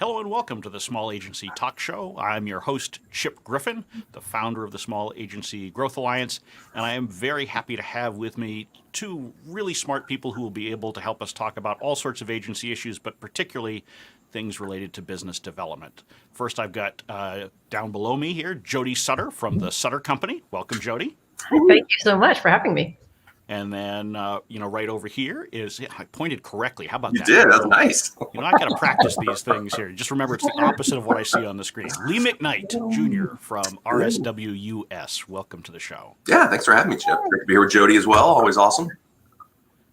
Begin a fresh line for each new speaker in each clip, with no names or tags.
Hello and welcome to the Small Agency Talk Show. I'm your host, Chip Griffin, the founder of the Small Agency Growth Alliance, and I am very happy to have with me two really smart people who will be able to help us talk about all sorts of agency issues, but particularly things related to business development. First, I've got down below me here, Jody Sutter from the Sutter Company. Welcome, Jody.
Thank you so much for having me.
And then, right over here is, I pointed correctly. How about that?
You did. That's nice.
I got to practice these things here. Just remember, it's the opposite of what I see on the screen. Lee McKnight, Jr. from RSWUS. Welcome to the show.
Yeah, thanks for having me, Chip. Great to be here with Jody as well. Always awesome.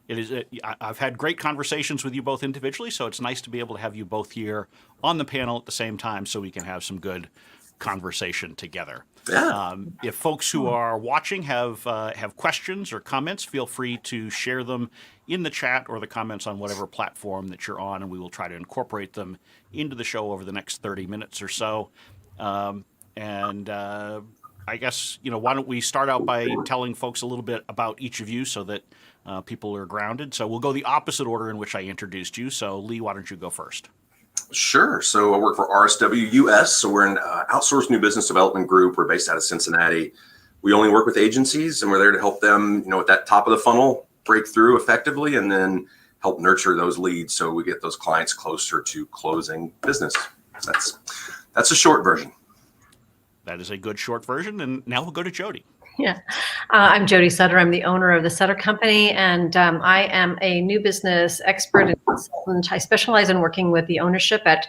It is. I've had great conversations with you both individually, so it's nice to be able to have you both here on the panel at the same time so we can have some good conversation together.
Yeah.
If folks who are watching have questions or comments, feel free to share them in the chat or the comments on whatever platform that you're on, and we will try to incorporate them into the show over the next 30 minutes or so. I guess, why don't we start out by telling folks a little bit about each of you so that people are grounded. So we'll go the opposite order in which I introduced you. So Lee, why don't you go first?
Sure. So I work for RSWUS. So we're an outsourced new business development group. We're based out of Cincinnati. We only work with agencies, and we're there to help them, at that top of the funnel, break through effectively, and then help nurture those leads so we get those clients closer to closing business. That's a short version.
That is a good short version. And now we'll go to Jody.
Yeah, I'm Jody Sutter. I'm the owner of the Sutter Company, and I am a new business expert and consultant. I specialize in working with the ownership at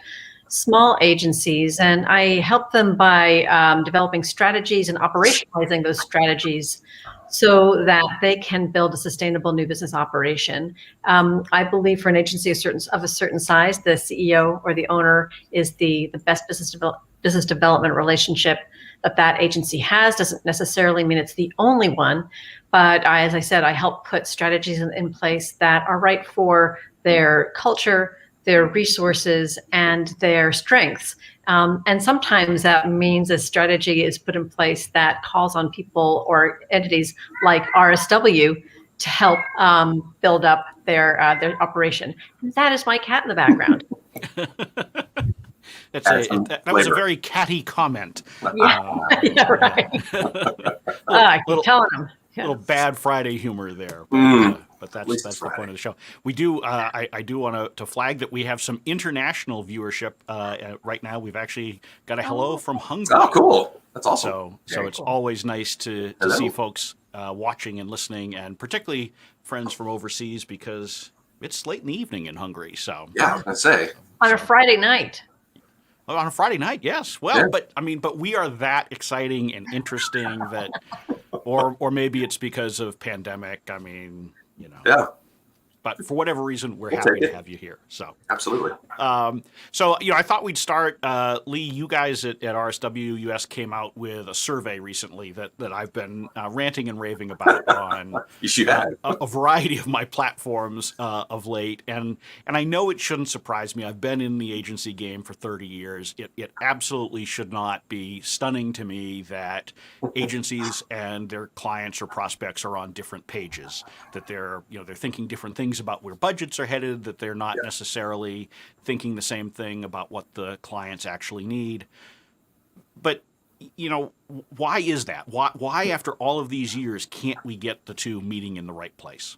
small agencies, and I help them by developing strategies and operationalizing those strategies so that they can build a sustainable new business operation. I believe for an agency of a certain size, the CEO or the owner is the best business development relationship that agency has. Doesn't necessarily mean it's the only one, but as I said, I help put strategies in place that are right for their culture, their resources, and their strengths. And sometimes that means a strategy is put in place that calls on people or entities like RSW to help build up their operation. And that is my cat in the background.
That was a very catty comment.
Yeah, right. I keep telling them.
Yeah. Little bad Friday humor there, but that's the point of the show. We do. I do want to flag that we have some international viewership right now. We've actually got a hello from Hungary.
Oh, cool! That's awesome.
So it's always nice to see folks watching and listening, and particularly friends from overseas because it's late in the evening in Hungary. So
yeah, I was gonna say
on a Friday night.
On a Friday night, yes. Well, yeah. but we are that exciting and interesting that, or maybe it's because of pandemic.
Yeah.
But for whatever reason, we're happy to have you here. So
absolutely.
I thought we'd start. Lee, you guys at RSWUS came out with a survey recently that I've been ranting and raving about on a variety of my platforms of late. And I know it shouldn't surprise me. I've been in the agency game for 30 years. It absolutely should not be stunning to me that agencies and their clients or prospects are on different pages, that they're thinking different things about where budgets are headed, that they're not necessarily thinking the same thing about what the clients actually need. But, why is that? Why after all of these years, can't we get the two meeting in the right place?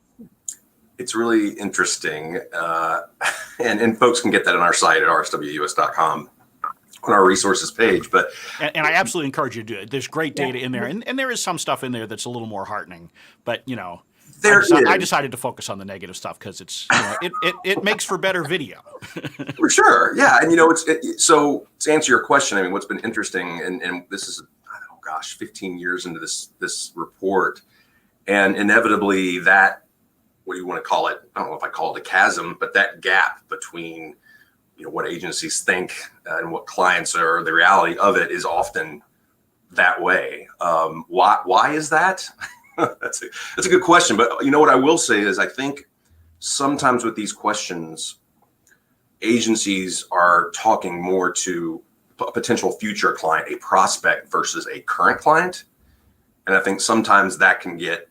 It's really interesting. And folks can get that on our site at rswus.com. on our resources page.
And I absolutely encourage you to do it. There's great data in there. And there is some stuff in there that's a little more heartening. But, I decided to focus on the negative stuff because it's it makes for better video.
For sure, yeah, and so to answer your question, what's been interesting, and this is 15 years into this report, and inevitably that, what do you want to call it? I don't know if I call it a chasm, but that gap between what agencies think and what clients are, the reality of it is often that way. Why is that? That's a good question. But what I will say is I think sometimes with these questions, agencies are talking more to a potential future client, a prospect versus a current client. And I think sometimes that can get,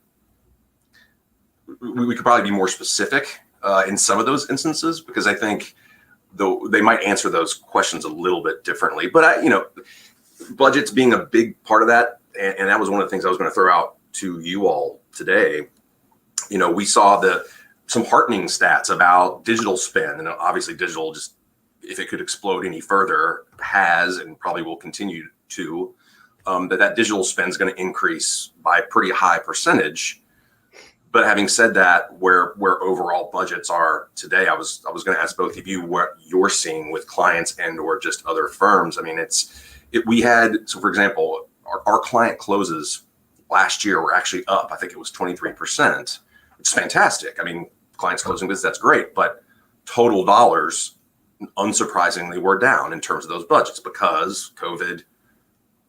we could probably be more specific in some of those instances, because I think though they might answer those questions a little bit differently. But budgets being a big part of that, and that was one of the things I was going to throw out to you all today. We saw some heartening stats about digital spend, and obviously digital, just if it could explode any further, has and probably will continue to. That digital spend is going to increase by a pretty high percentage. But having said that, where overall budgets are today, I was going to ask both of you what you're seeing with clients and or just other firms. I mean, so for example, our client closes last year were actually up. I think it was 23%. It's fantastic. I mean, clients closing business, that's great. But total dollars, unsurprisingly, were down in terms of those budgets because COVID,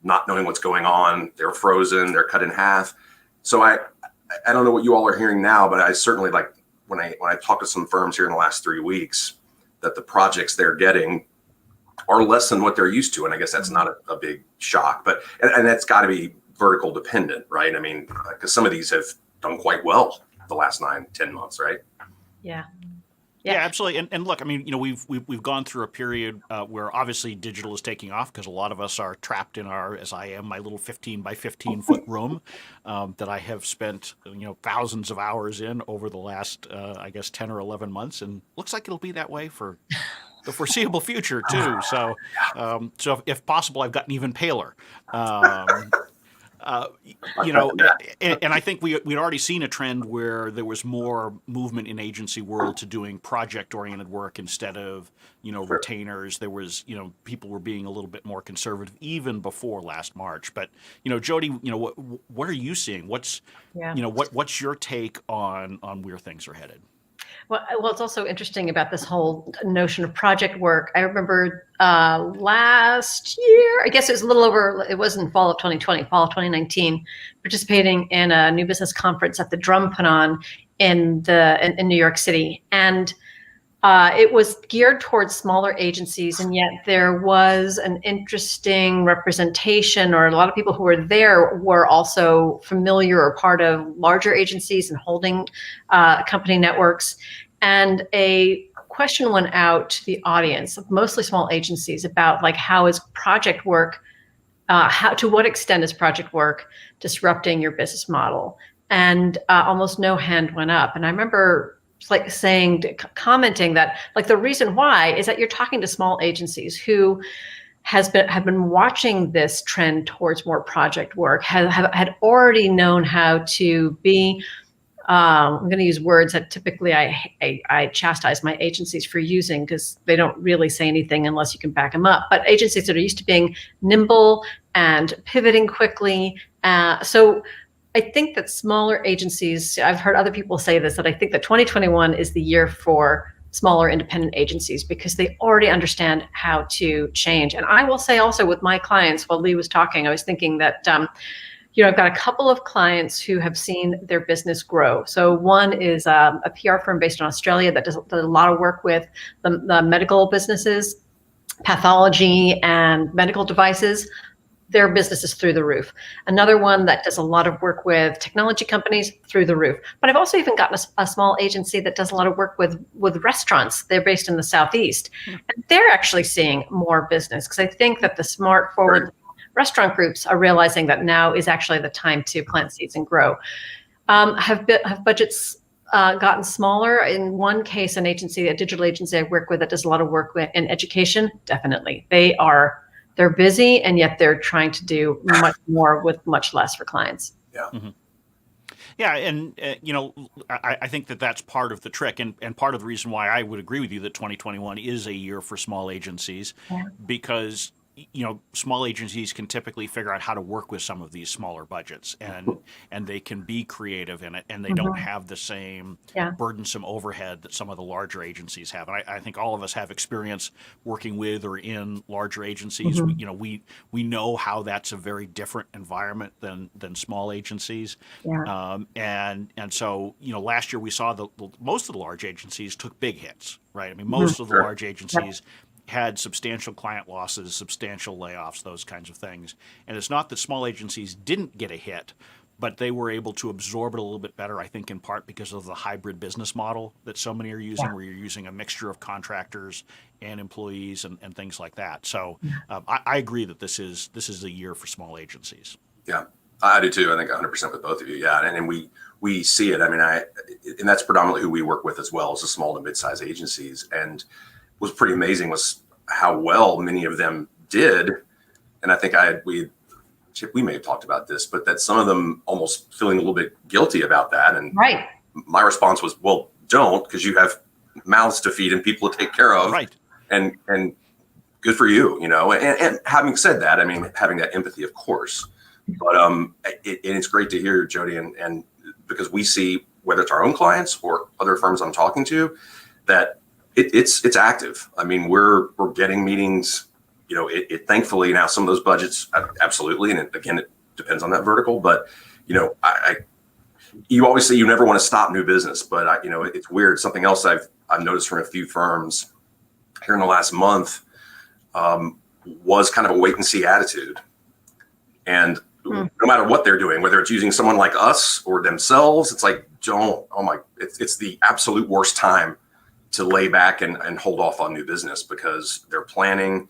not knowing what's going on, they're frozen, they're cut in half. So I don't know what you all are hearing now, but I certainly, like when I talk to some firms here in the last 3 weeks, that the projects they're getting are less than what they're used to. And I guess that's not a big shock, but, and that's got to be vertical dependent, right? I mean, because some of these have done quite well the last 9-10 months, right?
Yeah.
Yeah, absolutely. And look, I mean, we've gone through a period where obviously digital is taking off because a lot of us are trapped in as I am, my little 15 by 15 foot room that I have spent, thousands of hours in over the last, 10 or 11 months. And looks like it'll be that way for the foreseeable future too. So, if possible, I've gotten even paler. And I think we'd already seen a trend where there was more movement in agency world to doing project-oriented work instead of, retainers. There was, people were being a little bit more conservative even before last March. But, Jody, what are you seeing? What's your take on where things are headed?
Well, it's also interesting about this whole notion of project work. I remember last year, I guess it was it was in fall of 2020, fall of 2019, participating in a new business conference that the Drum put on in New York City. And it was geared towards smaller agencies, and yet there was an interesting representation, or a lot of people who were there were also familiar or part of larger agencies and holding company networks. And a question went out to the audience of mostly small agencies about how is project work, to what extent is project work disrupting your business model? And almost no hand went up. And I remember commenting that the reason why is that you're talking to small agencies who have been watching this trend towards more project work, had already known how to be, I'm going to use words that typically I chastise my agencies for using because they don't really say anything unless you can back them up, but agencies that are used to being nimble and pivoting quickly. So I think that smaller agencies, I've heard other people say this, that I think that 2021 is the year for smaller independent agencies because they already understand how to change. And I will say also with my clients, while Lee was talking, I was thinking that, I've got a couple of clients who have seen their business grow. So one is a PR firm based in Australia that does a lot of work with the medical businesses, pathology and medical devices. Their business is through the roof. Another one that does a lot of work with technology companies, through the roof. But I've also even gotten a small agency that does a lot of work with restaurants. They're based in the Southeast. And they're actually seeing more business because I think that the smart forward restaurant groups are realizing that now is actually the time to plant seeds and grow. Have budgets gotten smaller? In one case, a digital agency I work with that does a lot of work in education, definitely. They're busy, and yet they're trying to do much more with much less for clients.
Yeah.
Mm-hmm. Yeah, and I think that's part of the trick, and part of the reason why I would agree with you that 2021 is a year for small agencies, because small agencies can typically figure out how to work with some of these smaller budgets, and they can be creative in it, and they don't have the same burdensome overhead that some of the larger agencies have. And I think all of us have experience working with or in larger agencies. We know how that's a very different environment than small agencies. And so last year we saw most of the large agencies took big hits, right? I mean, most of the large agencies had substantial client losses, substantial layoffs, those kinds of things. And it's not that small agencies didn't get a hit, but they were able to absorb it a little bit better, I think in part because of the hybrid business model that so many are using, where you're using a mixture of contractors and employees and things like that. So I agree that this is a year for small agencies.
Yeah, I do too. I think 100% with both of you. Yeah, and we see it. I mean, and that's predominantly who we work with as well, as the small to mid-sized agencies. And what's pretty amazing was how well many of them did. And I think Chip, we may have talked about this, but that some of them almost feeling a little bit guilty about that. And
right.
My response was, well, don't, because you have mouths to feed and people to take care of.
Right.
And good for you, you know. And having said that, I mean, having that empathy, of course. But it's great to hear, Jody, and because we see, whether it's our own clients or other firms I'm talking to, that it's active. I mean, we're getting meetings. You know, it thankfully now some of those budgets, absolutely, and again, it depends on that vertical. But you know, you always say you never want to stop new business, but you know, it's weird. Something else I've noticed from a few firms here in the last month was kind of a wait and see attitude, and no matter what they're doing, whether it's using someone like us or themselves, it's like, it's the absolute worst time to lay back and hold off on new business, because they're planning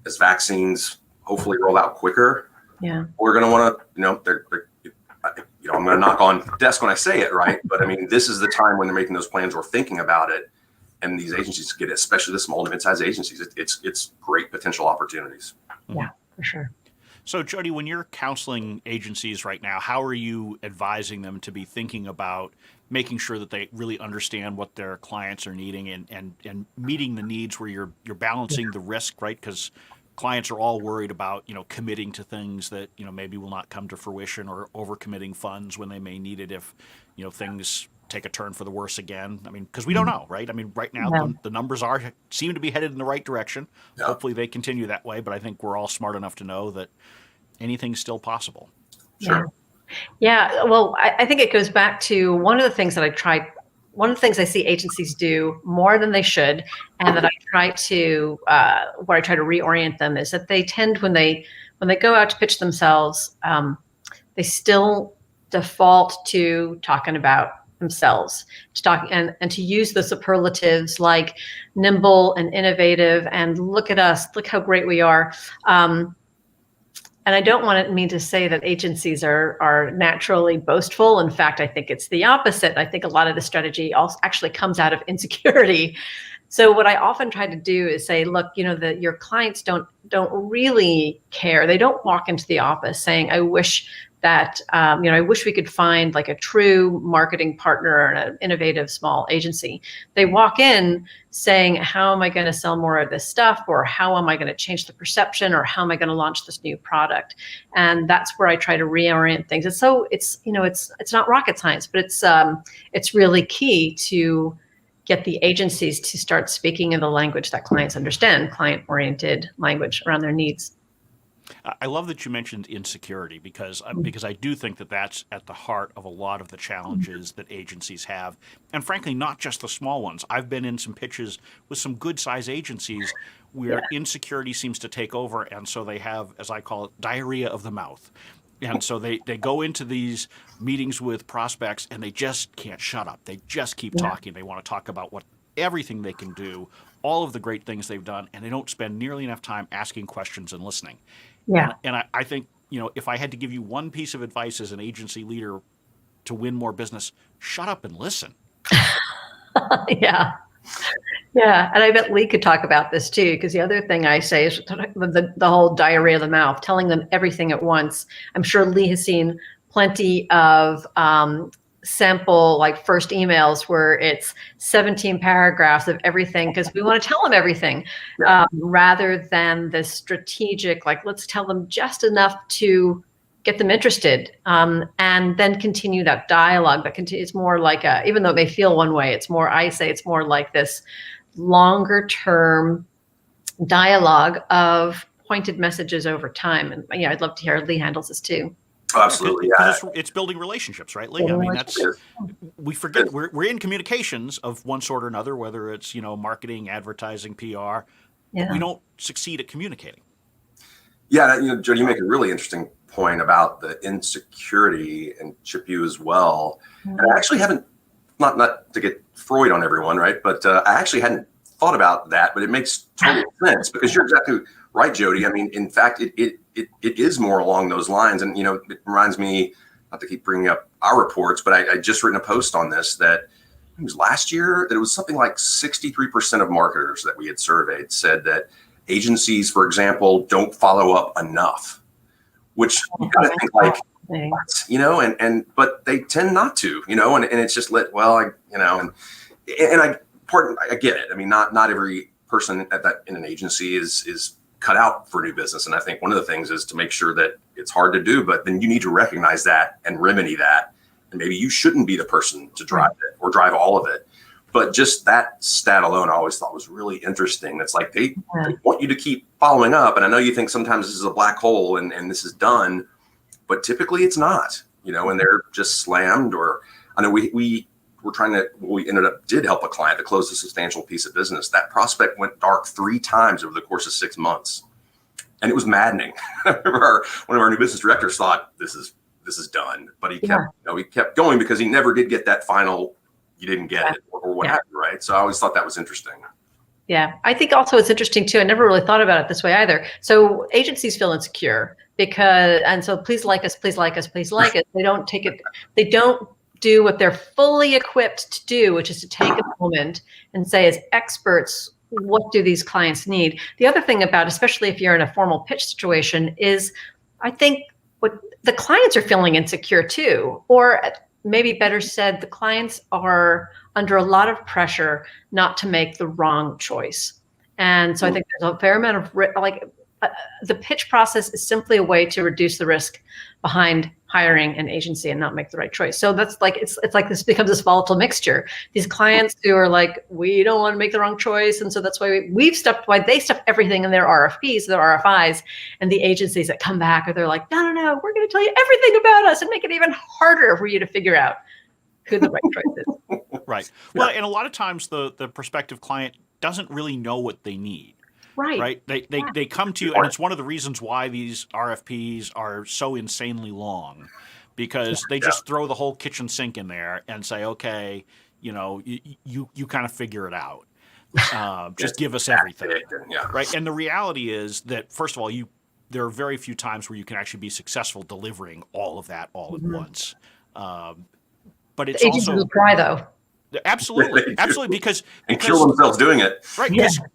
as vaccines hopefully roll out quicker.
Yeah.
We're going to want to, you know, I'm going to knock on the desk when I say it, right? But I mean, this is the time when they're making those plans or thinking about it. And these agencies get, especially the small to mid-sized agencies, it's great potential opportunities.
Yeah, for sure.
So, Jody, when you're counseling agencies right now, how are you advising them to be thinking about making sure that they really understand what their clients are needing and meeting the needs, where you're balancing the risk, right? Because clients are all worried about, you know, committing to things that, you know, maybe will not come to fruition, or overcommitting funds when they may need it if, you know, things take a turn for the worse again. I mean, because we don't know, right? I mean, right now the numbers seem to be headed in the right direction. Yeah. Hopefully they continue that way, but I think we're all smart enough to know that anything's still possible.
Sure.
Yeah. Well, I think it goes back to one of the things I see agencies do more than they should, and that I try to reorient them, is that they tend, when they go out to pitch themselves, they still default to talking about themselves, to talk and to use the superlatives like nimble and innovative and look at us, look how great we are. And I don't want mean to say that agencies are naturally boastful. In fact, I think it's the opposite. I think a lot of the strategy also actually comes out of insecurity. So what I often try to do is say, look, you know, that your clients don't really care. They don't walk into the office saying, I wish that, I wish we could find like a true marketing partner and an innovative small agency. They walk in saying, how am I going to sell more of this stuff? Or how am I going to change the perception? Or how am I going to launch this new product? And that's where I try to reorient things. And so it's not rocket science, but it's really key to get the agencies to start speaking in the language that clients understand, client-oriented language around their needs.
I love that you mentioned insecurity, because I do think that that's at the heart of a lot of the challenges that agencies have, and frankly, not just the small ones. I've been in some pitches with some good-sized agencies where insecurity seems to take over, and so they have, as I call it, diarrhea of the mouth. And so they go into these meetings with prospects and they just can't shut up. They just keep talking. They want to talk about everything they can do, all of the great things they've done, and they don't spend nearly enough time asking questions and listening.
Yeah.
And I think, you know, if I had to give you one piece of advice as an agency leader to win more business, shut up and listen.
Yeah. Yeah. And I bet Lee could talk about this too, because the other thing I say is the whole diarrhea of the mouth, telling them everything at once. I'm sure Lee has seen plenty of sample, like first emails where it's 17 paragraphs of everything, because we want to tell them everything, rather than the strategic, like, let's tell them just enough to get them interested, and then continue that dialogue. It's more like even though they feel one way, it's more like this longer term dialogue of pointed messages over time. And yeah, I'd love to hear Lee handles this too.
Oh, absolutely. Yeah.
It's building relationships, right, Lee? I mean, we forget we're in communications of one sort or another, whether it's, you know, marketing, advertising, PR, but we don't succeed at communicating.
Yeah, you know, Jody, you make a really interesting point about the insecurity, and Chip, you as well. And I actually haven't, not to get Freud on everyone, right? But I actually hadn't thought about that, but it makes total sense, because you're exactly right, Jody. I mean, in fact, it is more along those lines. And, it reminds me, not to keep bringing up our reports, but I just written a post on this that it was last year, that it was something like 63% of marketers that we had surveyed said that agencies, for example, don't follow up enough, which you gotta think like, what? But they tend not to, and it's just I get it. I mean, not every person in an agency is cut out for new business. And I think one of the things is to make sure that it's hard to do, but then you need to recognize that and remedy that. And maybe you shouldn't be the person to drive it or drive all of it. But just that stat alone, I always thought was really interesting. It's like they want you to keep following up. And I know you think sometimes this is a black hole and this is done, but typically it's not, and they're just slammed. Or I know we did help a client to close a substantial piece of business. That prospect went dark 3 times over the course of 6 months. And it was maddening. I remember one of our new business directors thought this is done, but he kept going, because he never did get that final, you didn't get it or what have you, right? So I always thought that was interesting.
Yeah, I think also it's interesting too. I never really thought about it this way either. So agencies feel insecure and so please like us, please like us, please like us. They don't take it. They don't do what they're fully equipped to do, which is to take a moment and say, as experts, what do these clients need? The other thing about, especially if you're in a formal pitch situation, is I think what the clients are feeling insecure too, or maybe better said, the clients are under a lot of pressure not to make the wrong choice. And so I think there's a fair amount of the pitch process is simply a way to reduce the risk behind hiring an agency and not make the right choice. So that's like, it's like this becomes this volatile mixture. These clients who are like, we don't want to make the wrong choice. And so that's why they stuff everything in their RFPs, their RFIs, and the agencies that come back they're like, no, we're going to tell you everything about us and make it even harder for you to figure out who the right choice is.
Right. Well, and a lot of times the prospective client doesn't really know what they need. Right. They come to you, and it's one of the reasons why these RFPs are so insanely long, because they just throw the whole kitchen sink in there and say, okay, you kind of figure it out. Just give us everything. Right. And the reality is that, first of all, there are very few times where you can actually be successful delivering all of that all at once. But it's
also will try though.
Absolutely, because
kill themselves doing it.
Right,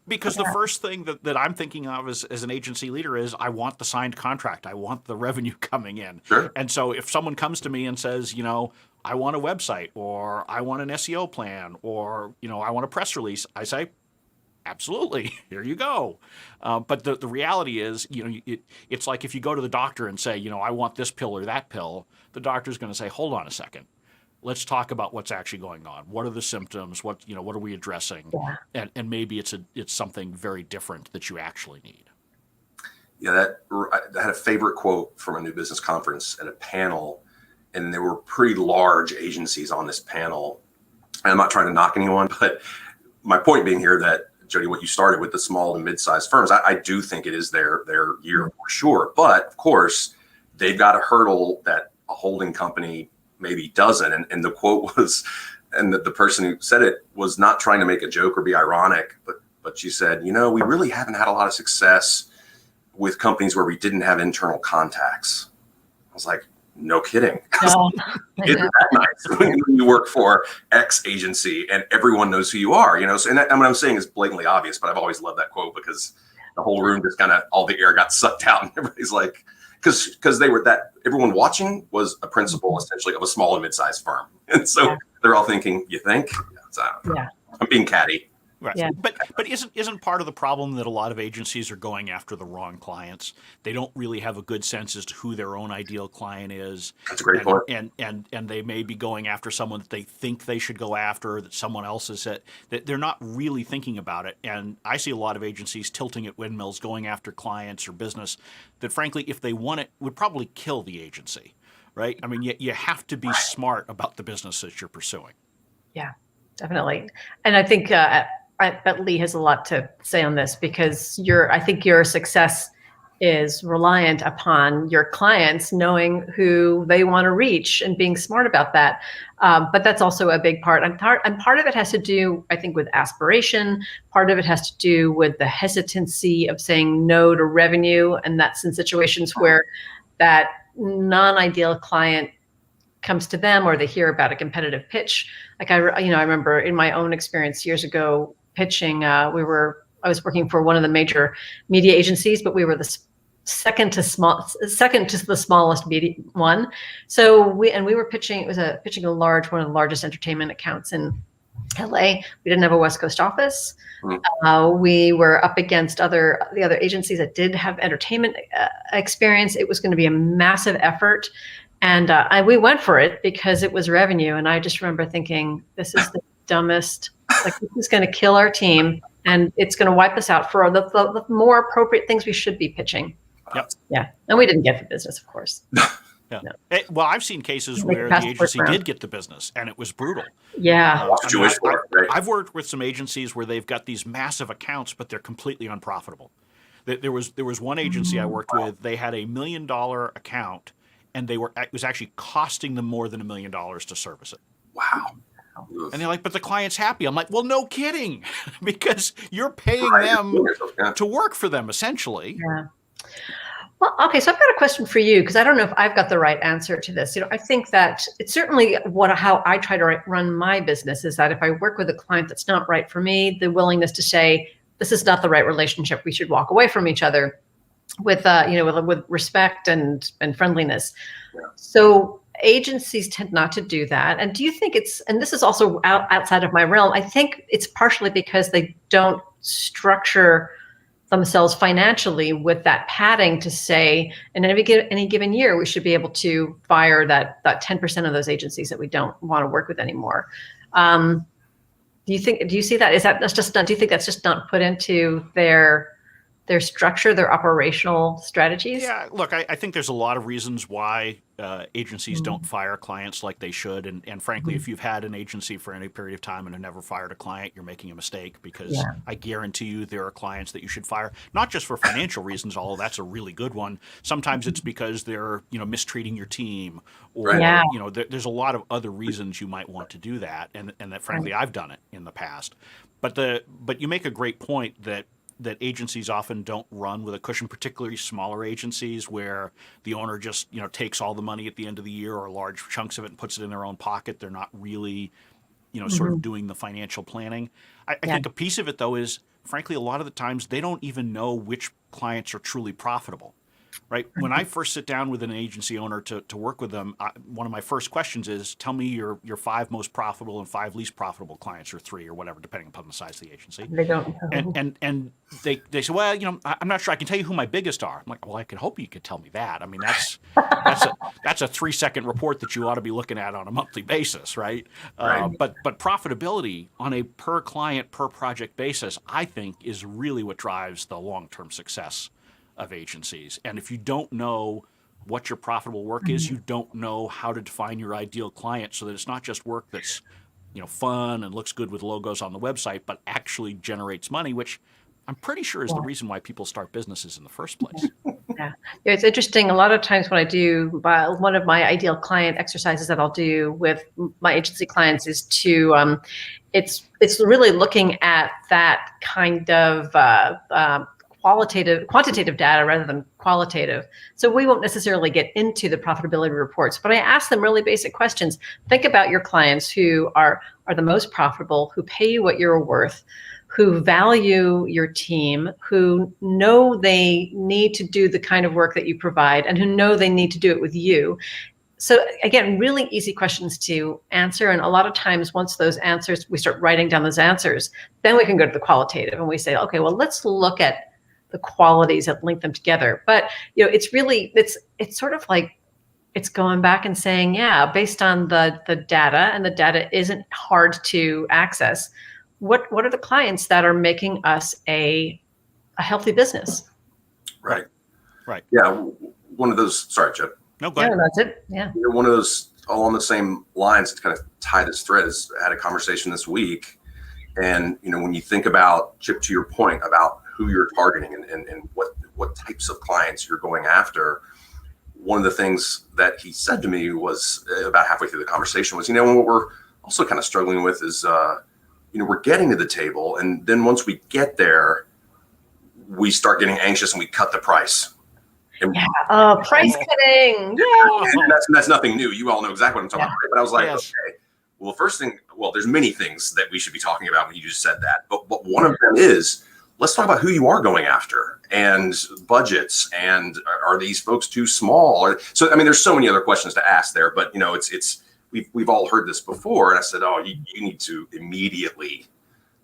because the first thing that I'm thinking of as an agency leader is I want the signed contract. I want the revenue coming in.
Sure.
And so if someone comes to me and says, I want a website, or I want an SEO plan, or I want a press release, I say, absolutely, here you go. But the reality is, it's like if you go to the doctor and say, I want this pill or that pill, the doctor's going to say, hold on a second. Let's talk about what's actually going on. What are the symptoms? What are we addressing? Yeah. And maybe it's something very different that you actually need.
Yeah, I had a favorite quote from a new business conference at a panel, and there were pretty large agencies on this panel. And I'm not trying to knock anyone, but my point being here that, Jody, what you started with, the small and mid-sized firms, I do think it is their year for sure. But of course, they've got a hurdle that a holding company maybe doesn't. And the quote was, and the person who said it was not trying to make a joke or be ironic, but she said, we really haven't had a lot of success with companies where we didn't have internal contacts. I was like, no kidding.
No.
Isn't that nice when you work for X agency and everyone knows who you are, So, and what I'm saying is blatantly obvious, but I've always loved that quote, because the whole room just kind of, all the air got sucked out, and everybody's like, because they were everyone watching was a principal essentially of a small and mid-sized firm. And so they're all thinking, you think? I'm being catty.
Right. Yeah. But isn't part of the problem that a lot of agencies are going after the wrong clients? They don't really have a good sense as to who their own ideal client is.
That's a great point.
And they may be going after someone that they think they should go after, that someone else has said, that they're not really thinking about it. And I see a lot of agencies tilting at windmills, going after clients or business that, frankly, if they want it, would probably kill the agency. Right? I mean, you have to be smart about the business that you're pursuing.
Yeah, definitely. And I think I bet Lee has a lot to say on this, because I think your success is reliant upon your clients knowing who they want to reach and being smart about that. But that's also a big part. And part of it has to do, I think, with aspiration. Part of it has to do with the hesitancy of saying no to revenue. And that's in situations where that non-ideal client comes to them, or they hear about a competitive pitch. Like I remember in my own experience years ago pitching, I was working for one of the major media agencies, but we were the second to the smallest media one. So we were pitching. It was pitching one of the largest entertainment accounts in LA. We didn't have a West Coast office. We were up against the other agencies that did have entertainment experience. It was going to be a massive effort, and we went for it because it was revenue. And I just remember thinking, this is the dumbest. Like, this is going to kill our team, and it's going to wipe us out for the more appropriate things we should be pitching.
Yep.
Yeah, and we didn't get the business, of course.
Yeah.
No.
Well, I've seen cases where the agency did get the business, and it was brutal.
Yeah.
I've worked with some agencies where they've got these massive accounts, but they're completely unprofitable. There was one agency I worked with. They had $1 million account, and it was actually costing them more than $1 million to service it.
Wow.
And they're like, but the client's happy. I'm like, well, no kidding, because you're paying them to work for them, essentially.
Yeah. Well, okay, so I've got a question for you, because I don't know if I've got the right answer to this. I think that it's certainly how I try to run my business is that if I work with a client that's not right for me, the willingness to say, this is not the right relationship, we should walk away from each other with respect and friendliness.
Yeah.
So agencies tend not to do that. And do you think and this is also outside of my realm, I think it's partially because they don't structure themselves financially with that padding to say, in any given year, we should be able to fire that 10% of those agencies that we don't want to work with anymore. Do you see that? Do you think that's just not put into their structure, their operational strategies?
Yeah, look, I think there's a lot of reasons why agencies don't fire clients like they should. And frankly, if you've had an agency for any period of time and have never fired a client, you're making a mistake, because I guarantee you there are clients that you should fire, not just for financial reasons, although that's a really good one. Sometimes it's because they're mistreating your team, or there's a lot of other reasons you might want to do that. And that, frankly, I've done it in the past. But you make a great point that agencies often don't run with a cushion, particularly smaller agencies where the owner just, takes all the money at the end of the year, or large chunks of it, and puts it in their own pocket. They're not really, sort of doing the financial planning. I think a piece of it, though, is, frankly, a lot of the times they don't even know which clients are truly profitable. Right. When I first sit down with an agency owner to work with them, one of my first questions is, tell me your 5 most profitable and 5 least profitable clients, or 3, or whatever, depending upon the size of the agency.
They don't know.
And they say, well, I'm not sure. I can tell you who my biggest are. I'm like, well, I could hope you could tell me that. I mean, that's a 3-second report that you ought to be looking at on a monthly basis, right? But profitability on a per client, per project basis, I think, is really what drives the long-term success of agencies. And if you don't know what your profitable work is, you don't know how to define your ideal client, so that it's not just work that's fun and looks good with logos on the website, but actually generates money, which I'm pretty sure is the reason why people start businesses in the first place.
Yeah, it's interesting. A lot of times when I do one of my ideal client exercises that I'll do with my agency clients is to it's really looking at that kind of quantitative data rather than qualitative. So we won't necessarily get into the profitability reports, but I ask them really basic questions. Think about your clients who are the most profitable, who pay you what you're worth, who value your team, who know they need to do the kind of work that you provide, and who know they need to do it with you. So again, really easy questions to answer. And a lot of times, once those answers, we start writing down those answers, then we can go to the qualitative and we say, okay, well, let's look at the qualities that link them together. But it's really it's sort of like it's going back and saying, yeah, based on the data, and the data isn't hard to access, what are the clients that are making us a healthy business?
Right.
Yeah,
one of those. Sorry, Chip.
No, go ahead.
Yeah, that's it. Yeah.
One of those, all on the same lines to kind of tie this thread, is I had a conversation this week, and when you think about, Chip, to your point about who you're targeting and what types of clients you're going after, one of the things that he said to me was about halfway through the conversation was, what we're also kind of struggling with is, we're getting to the table, and then once we get there, we start getting anxious and we cut the price. And,
price cutting. Yeah.
And that's nothing new. You all know exactly what I'm talking about. Right? But I was like,
Yes.
okay, well, first thing, there's many things that we should be talking about when you just said that. But one of them is, let's talk about who you are going after and budgets. And are these folks too small? So, I mean, there's so many other questions to ask there, but we've all heard this before. And I said, you need to immediately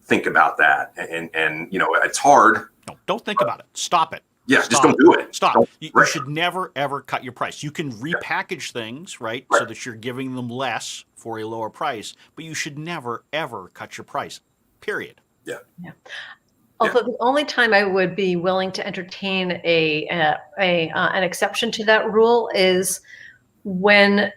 think about that. And it's hard.
No, don't think about it. Stop it.
Yeah,
Stop.
just don't do it.
Stop. You
Right.
should never, ever cut your price. You can repackage things, right, so that you're giving them less for a lower price, but you should never, ever cut your price, period.
Yeah.
Although the only time I would be willing to entertain an exception to that rule is when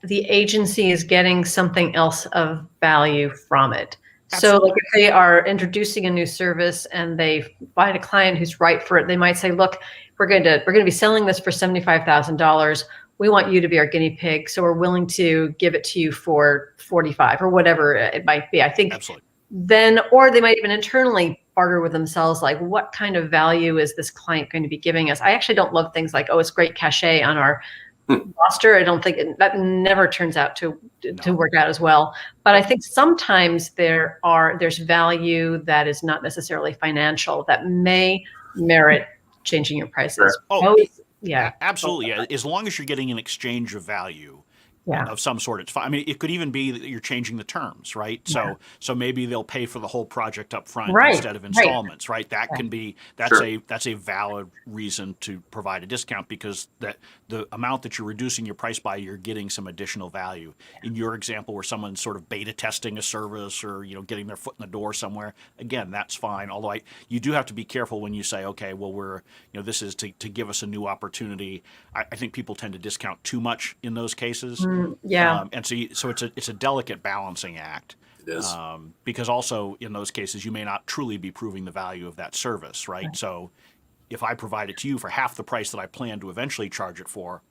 the agency is getting something else of value from it.
Absolutely.
So like if they are introducing a new service and they find a client who's right for it, they might say, look, we're going to be selling this for $75,000. We want you to be our guinea pig. So we're willing to give it to you for 45 or whatever it might be. I think
Absolutely.
then, or they might even internally barter with themselves, like what kind of value is this client going to be giving us? I actually don't love things like, it's great cachet on our roster. I don't think that never turns out to work out as well. But I think sometimes there's value that is not necessarily financial that may merit changing your prices.
Yeah, absolutely. As long as you're getting an exchange of value of some sort, it's fine. I mean, it could even be that you're changing the terms, right? So maybe they'll pay for the whole project up front instead of installments, right? That can be that's a valid reason to provide a discount because the amount that you're reducing your price by, you're getting some additional value. In your example, where someone's sort of beta testing a service or getting their foot in the door somewhere, again, that's fine. Although you do have to be careful when you say, okay, well, we're this is to give us a new opportunity. I think people tend to discount too much in those cases. And so it's a delicate balancing act.
It is.
Because also in those cases, you may not truly be proving the value of that service, right? So if I provide it to you for half the price that I plan to eventually charge it for,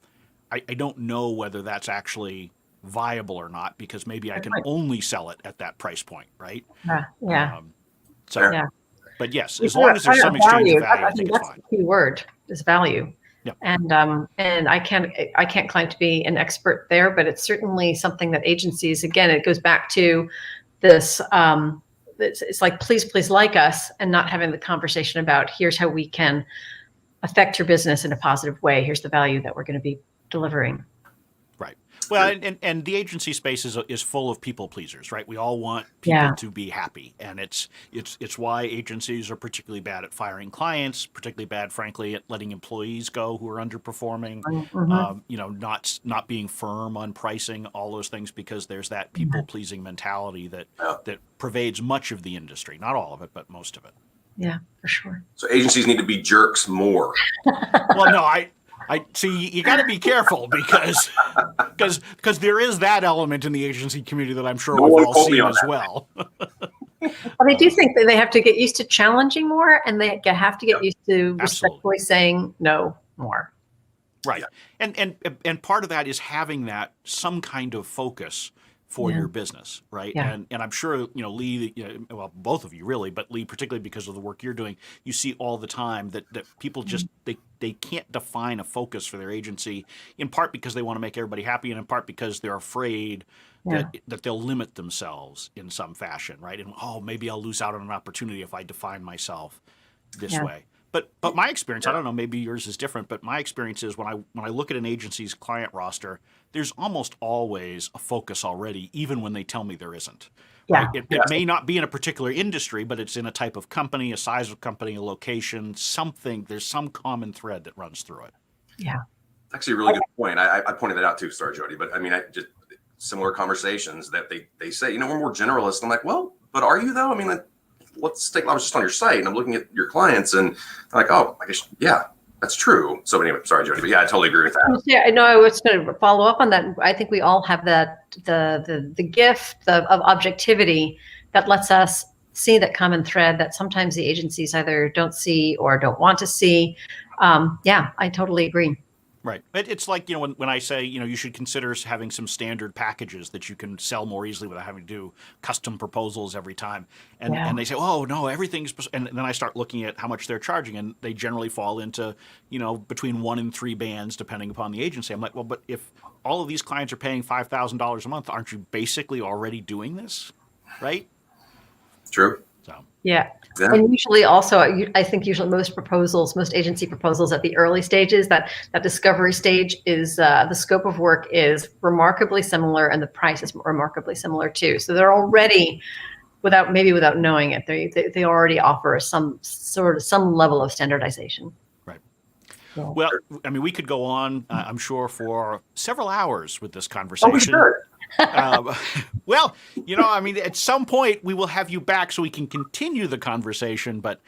I don't know whether that's actually viable or not because maybe I can only sell it at that price point, right? But yes, as long as there's some exchange of value, I think it's fine.
That's the key word is value.
Yeah.
And I can't claim to be an expert there, but it's certainly something that agencies, again, it goes back to this, it's like, please like us and not having the conversation about here's how we can affect your business in a positive way. Here's the value that we're going to be delivering.
Right. Well, and the agency space is full of people pleasers, right? We all want people to be happy, and it's why agencies are particularly bad at firing clients, particularly bad, frankly, at letting employees go who are underperforming. Not being firm on pricing, all those things, because there's that people pleasing mentality that pervades much of the industry, not all of it, but most of it.
Yeah, for sure.
So agencies need to be jerks more.
Well, no, I see. You got to be careful because there is that element in the agency community that I'm sure we've all seen as well.
But I do think that they have to get used to challenging more, and they have to get used to respectfully saying no more.
Right, and part of that is having that some kind of focus for your business, right? And I'm sure Lee, well, both of you really, but Lee particularly because of the work you're doing, you see all the time that people just they can't define a focus for their agency, in part because they want to make everybody happy, and in part because they're afraid that they'll limit themselves in some fashion, right? And maybe I'll lose out on an opportunity if I define myself this way. But my experience, I don't know, maybe yours is different, but my experience is when I look at an agency's client roster, there's almost always a focus already, even when they tell me there isn't. Right? It may not be in a particular industry, but it's in a type of company, a size of company, a location, something. There's some common thread that runs through it.
Yeah.
Actually, a really good point. I pointed that out too, sorry, Jody. But I mean, just similar conversations that they say, we're more generalists. I'm like, well, but are you though? I mean, let's take, I was just on your site and I'm looking at your clients and I'm like, I guess, that's true. So anyway, sorry, Jody, but I totally agree with that.
Yeah, I know. I was going to follow up on that. I think we all have that the gift of objectivity that lets us see that common thread that sometimes the agencies either don't see or don't want to see. Yeah, I totally agree.
Right. It's like, when I say, you should consider having some standard packages that you can sell more easily without having to do custom proposals every time. And they say, oh, no, everything's, and then I start looking at how much they're charging, and they generally fall into, between 1 and 3 bands, depending upon the agency. I'm like, well, but if all of these clients are paying $5,000 a month, aren't you basically already doing this? Right?
True.
So.
Yeah. And usually also, I think usually most agency proposals at the early stages, that discovery stage is the scope of work is remarkably similar and the price is remarkably similar too. So they're already, without knowing it, they already offer some level of standardization.
Right. Yeah. Well, I mean, we could go on, I'm sure, for several hours with this conversation.
Oh, we should.
Well, I mean, at some point we will have you back so we can continue the conversation. But,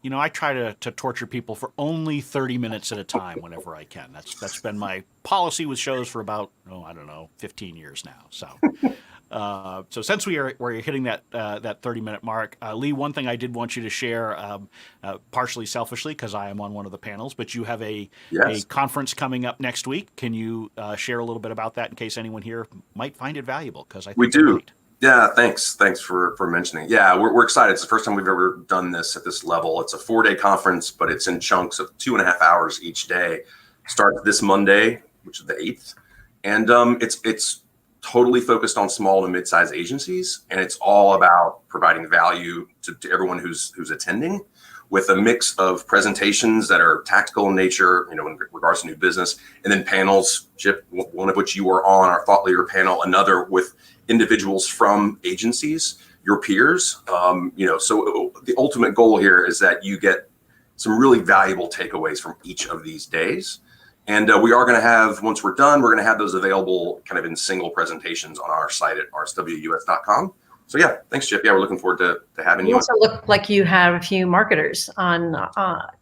I try to torture people for only 30 minutes at a time whenever I can. That's been my policy with shows for about, 15 years now. So since we're hitting that 30-minute mark, Lee, one thing I did want you to share, partially selfishly because I am on one of the panels, but you have a conference coming up next week. Can you share a little bit about that in case anyone here might find it valuable? Because I think
we do.
Might.
Yeah, thanks for mentioning. Yeah, we're excited. It's the first time we've ever done this at this level. It's a 4-day conference, but it's in chunks of 2.5 hours each day. Starts this Monday, which is the 8th, and it's totally focused on small and mid-sized agencies, and it's all about providing value to everyone who's attending, with a mix of presentations that are tactical in nature, in regards to new business, and then panels. Chip, one of which you were on, our thought leader panel, another with individuals from agencies, your peers. So the ultimate goal here is that you get some really valuable takeaways from each of these days. And we are going to have, once we're done, we're going to have those available kind of in single presentations on our site at rswus.com. So yeah, thanks, Chip. Yeah, we're looking forward to having you.
You also look like you have a few marketers on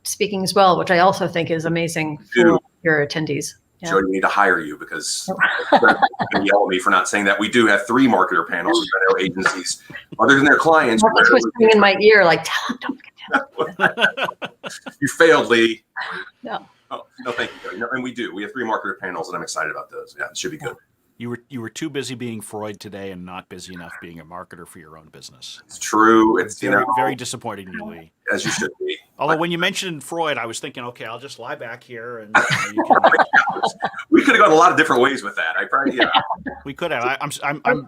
speaking as well, which I also think is amazing for your attendees. Yeah.
Jody, we need to hire you because they're going to yell at me for not saying that. We do have 3 marketer panels with our agencies, other than their clients.
It's whispering in my ear, like, tell them.
You failed, Lee.
No.
Oh, no, thank you, Jody. No, and we do. We have 3 marketer panels, and I'm excited about those. Yeah, it should be good.
You were too busy being Freud today and not busy enough being a marketer for your own business.
It's true. It's
very disappointing, Lee.
As you should be.
Although when you mentioned Freud, I was thinking, okay, I'll just lie back here and
we could have gone a lot of different ways with that.
We could have.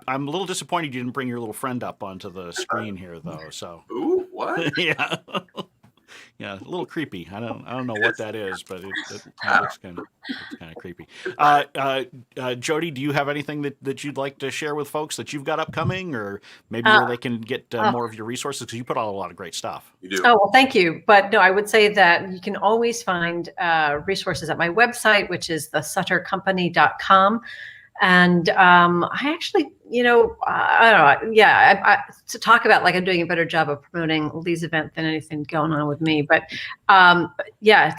I'm a little disappointed you didn't bring your little friend up onto the screen here, though. So.
Ooh, what?
Yeah. Yeah, a little creepy. I don't know what that is, but it looks kind of creepy. Jody, do you have anything that you'd like to share with folks that you've got upcoming, or maybe where they can get more of your resources? Because you put out a lot of great stuff.
You do.
Oh, well, thank you. But no, I would say that you can always find resources at my website, which is thesuttercompany.com. And I actually, I don't know. Yeah, to talk about, like, I'm doing a better job of promoting Lee's event than anything going on with me. But yeah,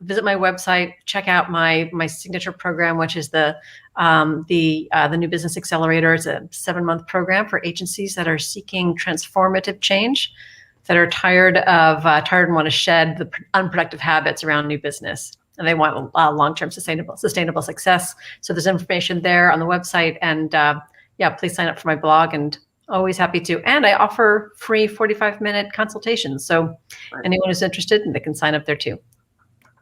visit my website, check out my signature program, which is the New Business Accelerator. It's a 7-month program for agencies that are seeking transformative change, that are tired and want to shed the unproductive habits around new business. And they want long-term sustainable success. So there's information there on the website. And please sign up for my blog, and always happy to. And I offer free 45-minute consultations. So anyone who's interested, they can sign up there too.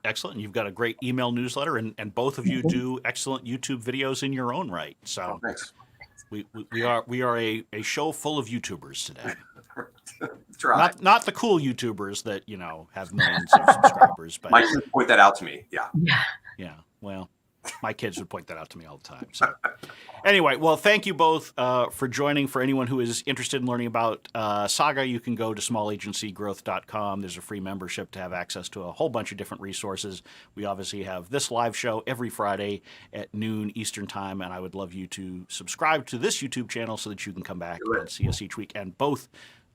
Excellent. You've got a great email newsletter, and both of you do excellent YouTube videos in your own right. So
thanks.
We are a show full of YouTubers today.
Try.
Not the cool YouTubers that have millions of subscribers, but
Mike would point that out to me.
Yeah. Well, my kids would point that out to me all the time. So anyway, well, thank you both for joining. For anyone who is interested in learning about Saga, you can go to small-agency-growth.com. There's a free membership to have access to a whole bunch of different resources. We obviously have this live show every Friday at noon Eastern time, and I would love you to subscribe to this YouTube channel so that you can come back and see us each week. And both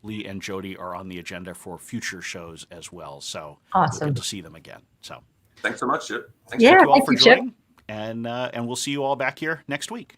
Lee and Jody are on the agenda for future shows as well. So
awesome.
We'll get to see them again. So
thanks so much, Chip.
Thank you all for joining. And we'll see you all back here next week.